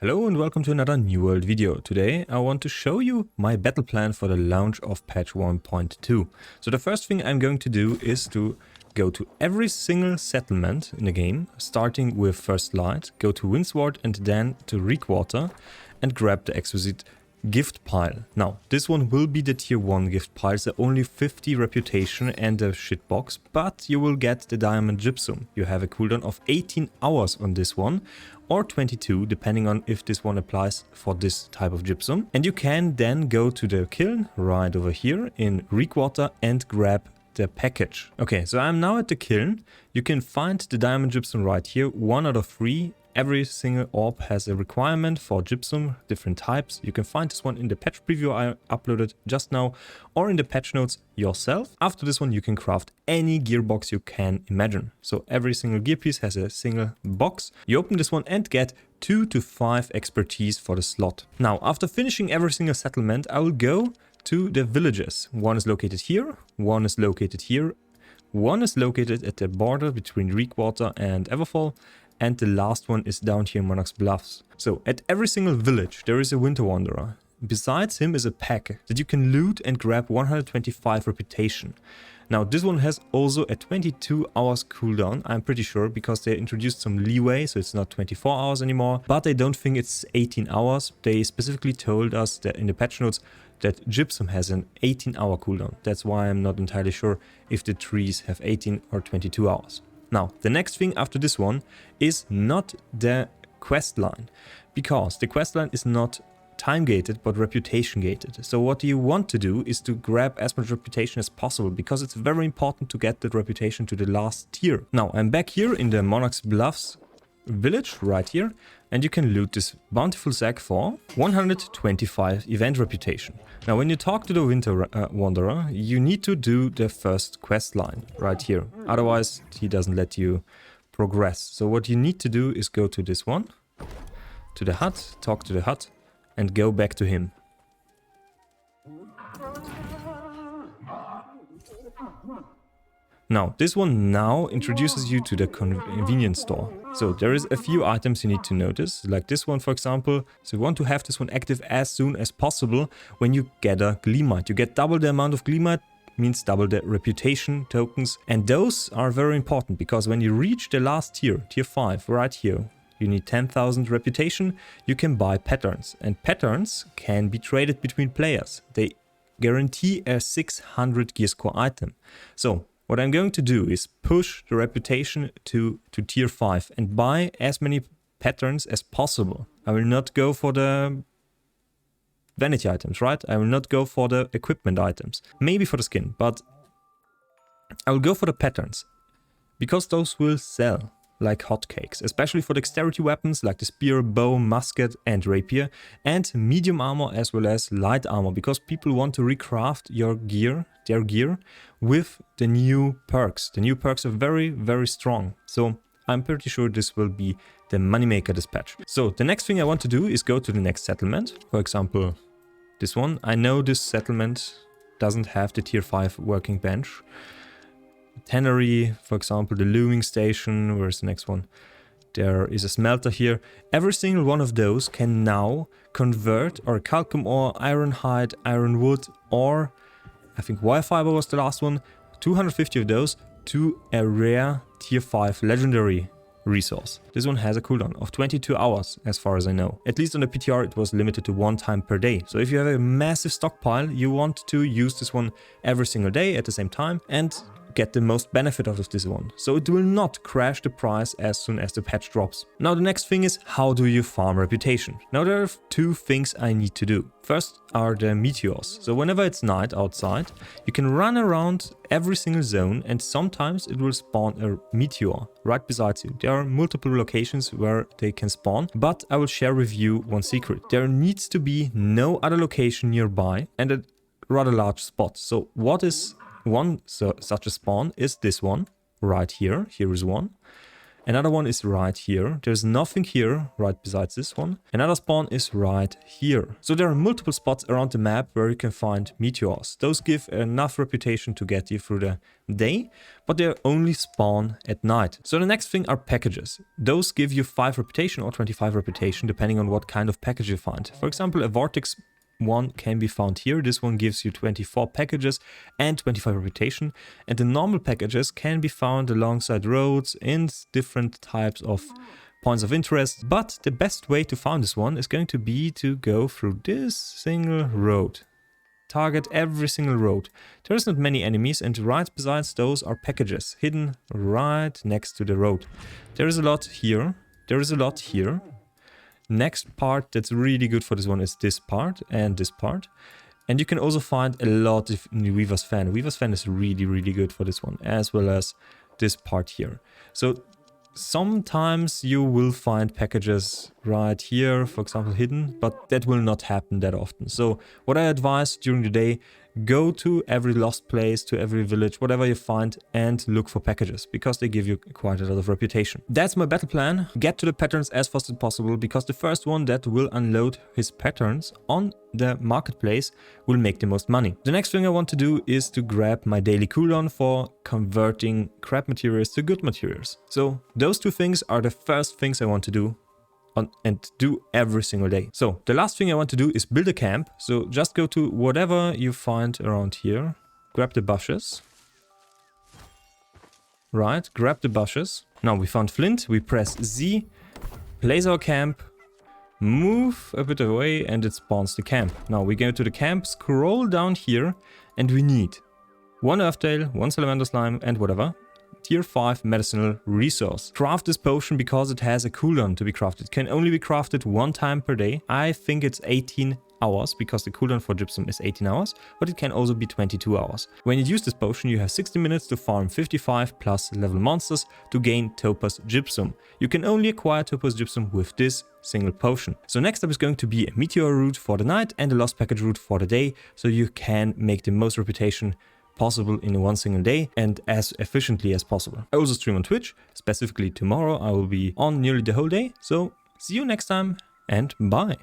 Hello and welcome to another New World video. Today I want to show you my battle plan for the launch of patch 1.2. So the first thing I'm going to do is to go to every single settlement in the game, starting with First Light, go to Windsward and then to Reekwater and grab the exquisite gift pile. Now this one will be the tier 1 gift pile, so only 50 reputation and a shitbox, but you will get the diamond gypsum. You have a cooldown of 18 hours on this one, or 22 depending on if this one applies for this type of gypsum. And you can then go to the kiln right over here in Reekwater and grab the package. Okay, so I'm now at the kiln. You can find the diamond gypsum right here, 1 out of 3. Every single orb has a requirement for gypsum, different types. You can find this one in the patch preview I uploaded just now or in the patch notes yourself. After this one you can craft any gearbox you can imagine. So every single gear piece has a single box. You open this one and get 2 to 5 expertise for the slot. Now after finishing every single settlement I will go to the villages. One is located here, one is located here, one is located at the border between Reekwater and Everfall, and the last one is down here in Monarch's Bluffs. So at every single village there is a Winter Wanderer. Besides him is a pack that you can loot and grab 125 reputation. Now this one has also a 22 hours cooldown, I'm pretty sure, because they introduced some leeway, so it's not 24 hours anymore. But I don't think it's 18 hours. They specifically told us that in the patch notes that gypsum has an 18-hour cooldown. That's why I'm not entirely sure if the trees have 18 or 22 hours. Now, the next thing after this one is not the quest line, because the quest line is not time gated but reputation gated. So what you want to do is to grab as much reputation as possible, because it's very important to get that reputation to the last tier. Now, I'm back here in the Monarch's Bluffs village right here, and you can loot this bountiful sack for 125 event reputation. Now when you talk to the Winter Wanderer, you need to do the first quest line right here, otherwise he doesn't let you progress. So what you need to do is go to this one, to the hut, talk to the hut and go back to him. Now, this one now introduces you to the convenience store. So there is a few items you need to notice, like this one for example. So you want to have this one active as soon as possible when you gather Gleamite. You get double the amount of Gleamite, means double the reputation tokens. And those are very important, because when you reach the last tier, tier 5, right here, you need 10,000 reputation, you can buy patterns. And patterns can be traded between players. They guarantee a 600 gear score item. So what I'm going to do is push the reputation to tier 5 and buy as many patterns as possible. I will not go for the vanity items, right? I will not go for the equipment items. Maybe for the skin, but I will go for the patterns, because those will sell like hotcakes, especially for dexterity weapons like the spear, bow, musket and rapier, and medium armor as well as light armor, because people want to recraft their gear with the new perks. The new perks are very, very strong. So I'm pretty sure this will be the moneymaker this patch. So the next thing I want to do is go to the next settlement. For example, this one. I know this settlement doesn't have the tier 5 working bench. Tannery, for example, the looming station. Where's the next one? There is a smelter here. Every single one of those can now convert or calcum ore, iron hide, iron wood, or I think wire fiber was the last one. 250 of those to a rare tier 5 legendary resource. This one has a cooldown of 22 hours as far as I know. At least on the PTR it was limited to 1 time per day. So if you have a massive stockpile, you want to use this one every single day at the same time and get the most benefit out of this one. So it will not crash the price as soon as the patch drops. Now the next thing is, how do you farm reputation? Now there are 2 things I need to do. First are the meteors. So whenever it's night outside, you can run around every single zone and sometimes it will spawn a meteor right beside you. There are multiple locations where they can spawn, but I will share with you one secret. There needs to be no other location nearby and a rather large spot. So what is such a spawn is this one right here. Here is one. Another one is right here. There's nothing here right besides this one. Another spawn is right here. So there are multiple spots around the map where you can find meteors. Those give enough reputation to get you through the day, but they only spawn at night. So the next thing are packages. Those give you 5 reputation or 25 reputation depending on what kind of package you find. For example, a vortex one can be found here. This one gives you 24 packages and 25 reputation, and the normal packages can be found alongside roads in different types of points of interest. But the best way to find this one is going to be to go through this single road. Target every single road. There's not many enemies, and right besides those are packages hidden right next to the road. There is a lot here. There is a lot here. Next part that's really good for this one is this part and this part. And you can also find a lot in the Weaver's Fan. Weaver's Fan is really good for this one, as well as this part here. So sometimes you will find packages right here, for example, hidden, but that will not happen that often. So what I advise during the day, go to every lost place, to every village, whatever you find, and look for packages, because they give you quite a lot of reputation. That's my battle plan. Get to the patterns as fast as possible, because the first one that will unload his patterns on the marketplace will make the most money. The next thing I want to do is to grab my daily cooldown for converting crap materials to good materials. So those two things are the first things I want to do and do every single day. So the last thing I want to do is build a camp. So just go to whatever you find around here, grab the bushes. Right, grab the bushes. Now we found flint, we press Z, place our camp, move a bit away, and it spawns the camp. Now we go to the camp, scroll down here, and we need 1 Earthtail, 1 Salamander Slime, and whatever. Tier 5 medicinal resource. Craft this potion because it has a cooldown to be crafted. It can only be crafted 1 time per day. I think it's 18 hours because the cooldown for gypsum is 18 hours, but it can also be 22 hours. When you use this potion, you have 60 minutes to farm 55 plus level monsters to gain topaz gypsum. You can only acquire topaz gypsum with this single potion. So next up is going to be a meteor route for the night and a lost package route for the day, so you can make the most reputation possible in one single day and as efficiently as possible. I also stream on Twitch. Specifically tomorrow I will be on nearly the whole day. So see you next time and bye.